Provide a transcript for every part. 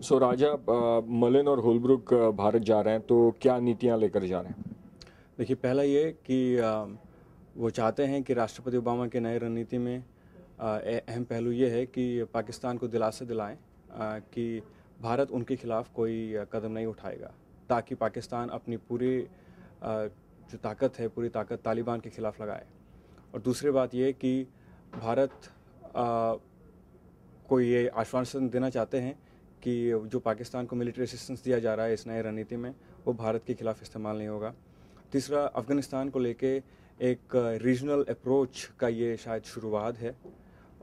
राजा, मलिन और होलब्रुक भारत जा रहे हैं तो क्या नीतियां लेकर जा रहे हैं? देखिए, पहला ये कि वो चाहते हैं कि राष्ट्रपति ओबामा के नए रणनीति में अहम पहलू ये है कि पाकिस्तान को दिलासा दिलाएं कि भारत उनके खिलाफ कोई कदम नहीं उठाएगा, ताकि पाकिस्तान अपनी पूरी जो ताकत है, पूरी ताकत तालिबान के खिलाफ लगाए। और दूसरी बात ये कि भारत को ये आश्वासन देना चाहते हैं कि जो पाकिस्तान को मिलिट्री असिस्टेंस दिया जा रहा है इस नए रणनीति में, वो भारत के खिलाफ इस्तेमाल नहीं होगा। तीसरा, अफ़गानिस्तान को लेके एक रीजनल अप्रोच का ये शायद शुरुआत है।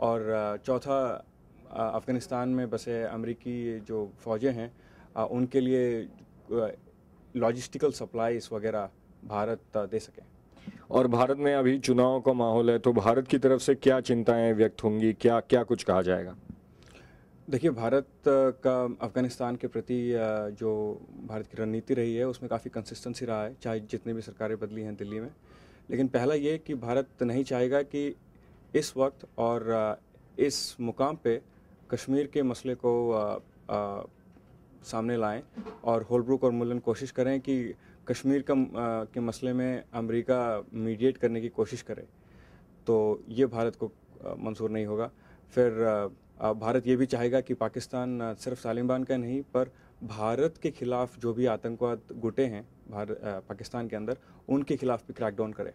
और चौथा, अफ़गानिस्तान में बसे अमेरिकी जो फ़ौजें हैं उनके लिए लॉजिस्टिकल सप्लाईज वगैरह भारत दे सकें। और भारत में अभी चुनाव का माहौल है, तो भारत की तरफ से क्या चिंताएं व्यक्त होंगी, क्या क्या कुछ कहा जाएगा? देखिए, भारत का अफ़गानिस्तान के प्रति जो भारत की रणनीति रही है उसमें काफ़ी कंसिस्टेंसी रहा है, चाहे जितनी भी सरकारें बदली हैं दिल्ली में। लेकिन पहला ये कि भारत नहीं चाहेगा कि इस वक्त और इस मुकाम पे कश्मीर के मसले को सामने लाएं और होलब्रुक और मुलन कोशिश करें कि कश्मीर के मसले में अमेरिका मीडिएट करने की कोशिश करे, तो ये भारत को मंजूर नहीं होगा। फिर भारत ये भी चाहेगा कि पाकिस्तान सिर्फ तालिबान का नहीं, पर भारत के खिलाफ जो भी आतंकवाद गुटे हैं पाकिस्तान के अंदर, उनके खिलाफ भी क्रैकडाउन करे।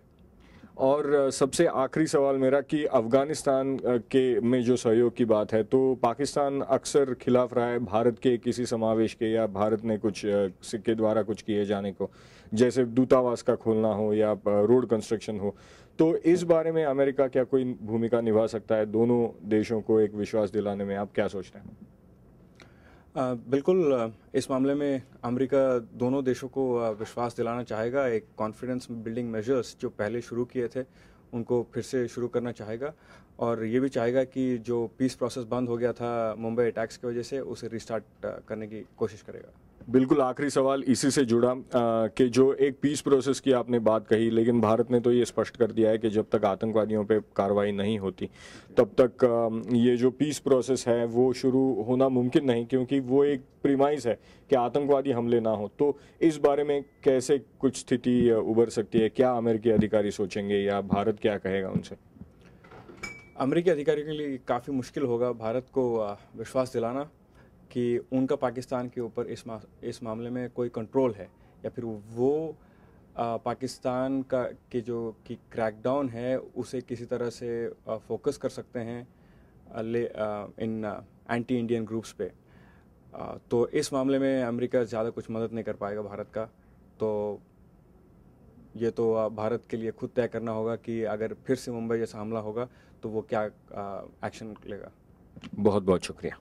और सबसे आखिरी सवाल मेरा कि अफ़गानिस्तान के में जो सहयोग की बात है, तो पाकिस्तान अक्सर खिलाफ रहा है भारत के किसी समावेश के, या भारत ने कुछ सिक्के द्वारा कुछ किए जाने को, जैसे दूतावास का खोलना हो या रोड कंस्ट्रक्शन हो। तो इस बारे में अमेरिका क्या कोई भूमिका निभा सकता है दोनों देशों को एक विश्वास दिलाने में? आप क्या सोचते हैं? बिल्कुल, इस मामले में अमेरिका दोनों देशों को विश्वास दिलाना चाहेगा। एक कॉन्फिडेंस बिल्डिंग मेजर्स जो पहले शुरू किए थे उनको फिर से शुरू करना चाहेगा, और ये भी चाहेगा कि जो पीस प्रोसेस बंद हो गया था मुंबई अटैक्स की वजह से, उसे रिस्टार्ट करने की कोशिश करेगा। बिल्कुल, आखिरी सवाल इसी से जुड़ा कि जो एक पीस प्रोसेस की आपने बात कही, लेकिन भारत ने तो ये स्पष्ट कर दिया है कि जब तक आतंकवादियों पे कार्रवाई नहीं होती तब तक ये जो पीस प्रोसेस है वो शुरू होना मुमकिन नहीं, क्योंकि वो एक प्रीमाइस है कि आतंकवादी हमले ना हो। तो इस बारे में कैसे कुछ स्थिति उभर सकती है? क्या अमेरिकी अधिकारी सोचेंगे या भारत क्या कहेगा उनसे? अमेरिकी अधिकारियों के लिए काफ़ी मुश्किल होगा भारत को विश्वास दिलाना कि उनका पाकिस्तान के ऊपर इस मामले में कोई कंट्रोल है, या फिर वो पाकिस्तान का के जो कि क्रैकडाउन है उसे किसी तरह से फोकस कर सकते हैं इन एंटी इंडियन ग्रुप्स पे। तो इस मामले में अमेरिका ज़्यादा कुछ मदद नहीं कर पाएगा भारत का। तो ये तो भारत के लिए खुद तय करना होगा कि अगर फिर से मुंबई जैसा हमला होगा तो वो क्या एक्शन लेगा। बहुत बहुत शुक्रिया।